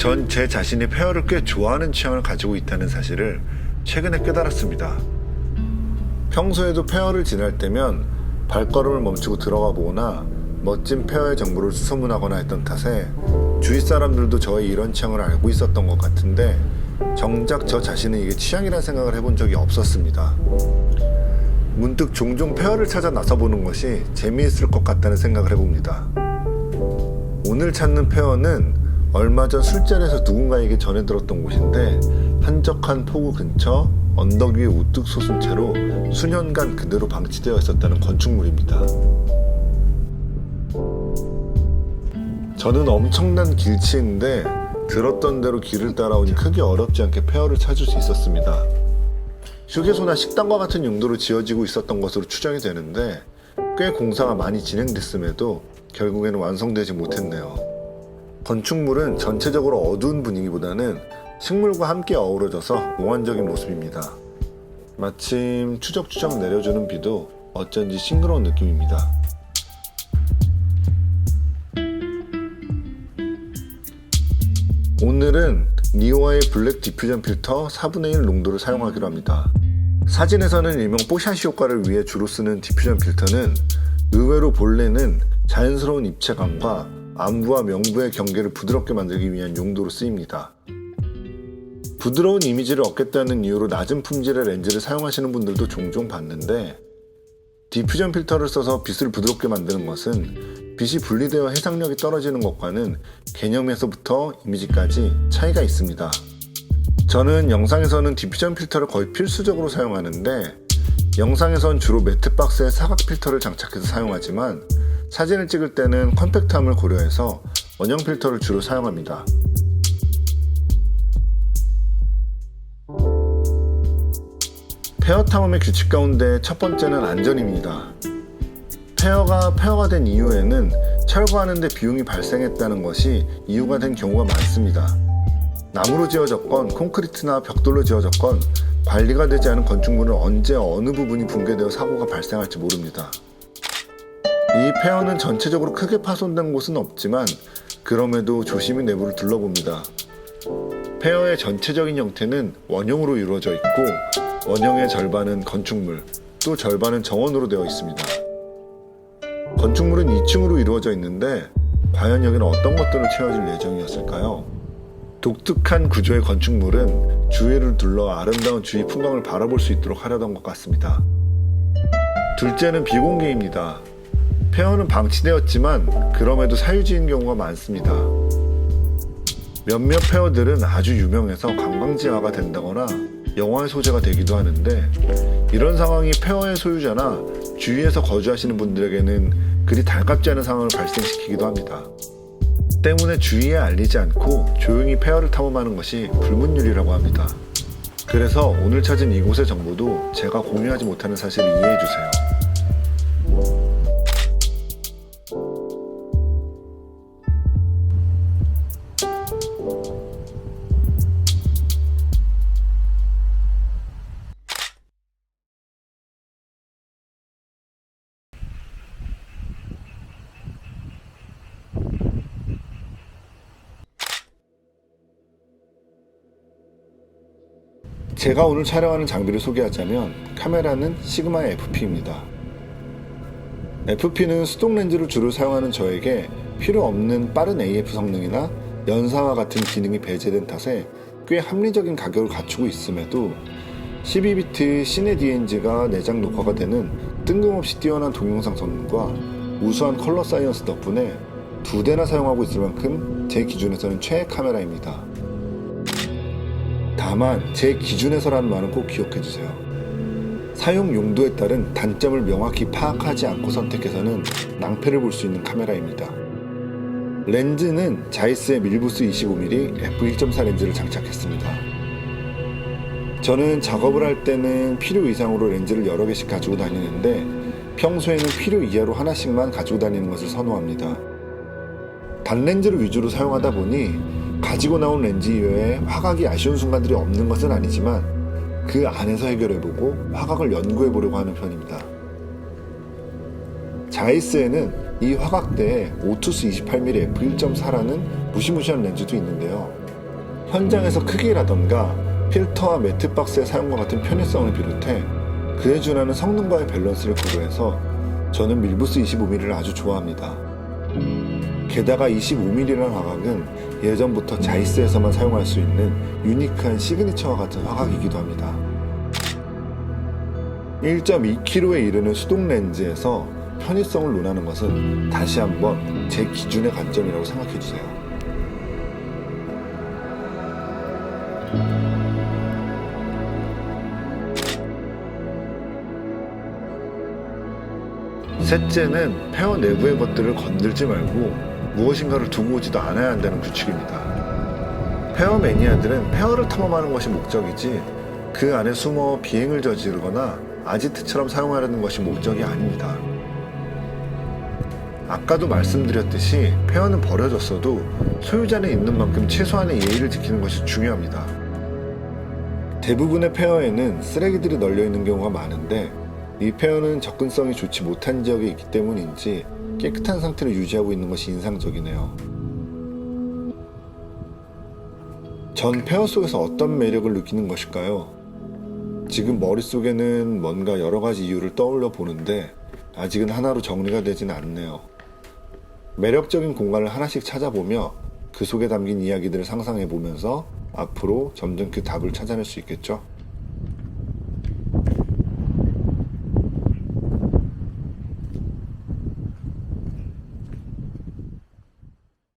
전 제 자신이 페어를 꽤 좋아하는 취향을 가지고 있다는 사실을 최근에 깨달았습니다. 평소에도 페어를 지날 때면 발걸음을 멈추고 들어가 보거나 멋진 페어의 정보를 수소문하거나 했던 탓에 주위 사람들도 저의 이런 취향을 알고 있었던 것 같은데 정작 저 자신은 이게 취향이란 생각을 해본 적이 없었습니다. 문득 종종 페어를 찾아 나서보는 것이 재미있을 것 같다는 생각을 해봅니다. 오늘 찾는 페어는 얼마 전 술자리에서 누군가에게 전해 들었던 곳인데 한적한 포구 근처 언덕 위에 우뚝 솟은 채로 수년간 그대로 방치되어 있었다는 건축물입니다. 저는 엄청난 길치인데 들었던 대로 길을 따라오니 크게 어렵지 않게 페어를 찾을 수 있었습니다. 휴게소나 식당과 같은 용도로 지어지고 있었던 것으로 추정이 되는데 꽤 공사가 많이 진행됐음에도 결국에는 완성되지 못했네요. 건축물은 전체적으로 어두운 분위기보다는 식물과 함께 어우러져서 몽환적인 모습입니다. 마침 추적추적 내려주는 비도 어쩐지 싱그러운 느낌입니다. 오늘은 니오아의 블랙 디퓨전 필터 4분의 1 농도를 사용하기로 합니다. 사진에서는 일명 뽀샤시 효과를 위해 주로 쓰는 디퓨전 필터는 의외로 본래는 자연스러운 입체감과 안부와 명부의 경계를 부드럽게 만들기 위한 용도로 쓰입니다. 부드러운 이미지를 얻겠다는 이유로 낮은 품질의 렌즈를 사용하시는 분들도 종종 봤는데 디퓨전 필터를 써서 빛을 부드럽게 만드는 것은 빛이 분리되어 해상력이 떨어지는 것과는 개념에서부터 이미지까지 차이가 있습니다. 저는 영상에서는 디퓨전 필터를 거의 필수적으로 사용하는데 영상에선 주로 매트박스에 사각 필터를 장착해서 사용하지만 사진을 찍을 때는 컴팩트함을 고려해서 원형 필터를 주로 사용합니다. 페어 탐험의 규칙 가운데 첫 번째는 안전입니다. 페어가 된 이후에는 철거하는데 비용이 발생했다는 것이 이유가 된 경우가 많습니다. 나무로 지어졌건 콘크리트나 벽돌로 지어졌건 관리가 되지 않은 건축물은 언제 어느 부분이 붕괴되어 사고가 발생할지 모릅니다. 이 페어는 전체적으로 크게 파손된 곳은 없지만 그럼에도 조심히 내부를 둘러봅니다. 페어의 전체적인 형태는 원형으로 이루어져 있고 원형의 절반은 건축물, 또 절반은 정원으로 되어 있습니다. 건축물은 2층으로 이루어져 있는데 과연 여기는 어떤 것들을 채워줄 예정이었을까요? 독특한 구조의 건축물은 주위를 둘러 아름다운 주위 풍광을 바라볼 수 있도록 하려던 것 같습니다. 둘째는 비공개입니다. 페어는 방치되었지만 그럼에도 사유지인 경우가 많습니다. 몇몇 페어들은 아주 유명해서 관광지화가 된다거나 영화의 소재가 되기도 하는데 이런 상황이 페어의 소유자나 주위에서 거주하시는 분들에게는 그리 달갑지 않은 상황을 발생시키기도 합니다. 때문에 주위에 알리지 않고 조용히 페어를 탐험하는 것이 불문율이라고 합니다. 그래서 오늘 찾은 이곳의 정보도 제가 공유하지 못하는 사실을 이해해주세요. 제가 오늘 촬영하는 장비를 소개하자면 카메라는 시그마 FP입니다. FP는 수동 렌즈를 주로 사용하는 저에게 필요 없는 빠른 AF 성능이나 연상화 같은 기능이 배제된 탓에 꽤 합리적인 가격을 갖추고 있음에도 12비트 시네 DNG가 내장 녹화가 되는 뜬금없이 뛰어난 동영상 성능과 우수한 컬러 사이언스 덕분에 2대나 사용하고 있을 만큼 제 기준에서는 최애 카메라입니다. 다만 제 기준에서라는 말은 꼭 기억해주세요. 사용 용도에 따른 단점을 명확히 파악하지 않고 선택해서는 낭패를 볼 수 있는 카메라입니다. 렌즈는 자이스의 밀부스 25mm f1.4 렌즈를 장착했습니다. 저는 작업을 할 때는 필요 이상으로 렌즈를 여러 개씩 가지고 다니는데 평소에는 필요 이하로 하나씩만 가지고 다니는 것을 선호합니다. 단렌즈를 위주로 사용하다 보니 가지고 나온 렌즈 이외에 화각이 아쉬운 순간들이 없는 것은 아니지만 그 안에서 해결해보고 화각을 연구해보려고 하는 편입니다. 자이스에는 이 화각대에 오투스 28mm f1.4라는 무시무시한 렌즈도 있는데요. 현장에서 크기라던가 필터와 매트박스의 사용과 같은 편의성을 비롯해 그에 준하는 성능과의 밸런스를 고려해서 저는 밀부스 25mm를 아주 좋아합니다. 게다가 25mm라는 화각은 예전부터 자이스에서만 사용할 수 있는 유니크한 시그니처와 같은 화각이기도 합니다. 1.2kg에 이르는 수동 렌즈에서 편의성을 논하는 것은 다시 한번 제 기준의 관점이라고 생각해주세요. 셋째는 페어 내부의 것들을 건들지 말고 무엇인가를 두고 오지도 않아야 한다는 규칙입니다. 페어 매니아들은 페어를 탐험하는 것이 목적이지 그 안에 숨어 비행을 저지르거나 아지트처럼 사용하려는 것이 목적이 아닙니다. 아까도 말씀드렸듯이 페어는 버려졌어도 소유자는 있는 만큼 최소한의 예의를 지키는 것이 중요합니다. 대부분의 페어에는 쓰레기들이 널려 있는 경우가 많은데 이 페어는 접근성이 좋지 못한 지역에 있기 때문인지 깨끗한 상태를 유지하고 있는 것이 인상적이네요. 전 페어 속에서 어떤 매력을 느끼는 것일까요? 지금 머릿속에는 뭔가 여러 가지 이유를 떠올려 보는데 아직은 하나로 정리가 되지는 않네요. 매력적인 공간을 하나씩 찾아보며 그 속에 담긴 이야기들을 상상해 보면서 앞으로 점점 그 답을 찾아낼 수 있겠죠?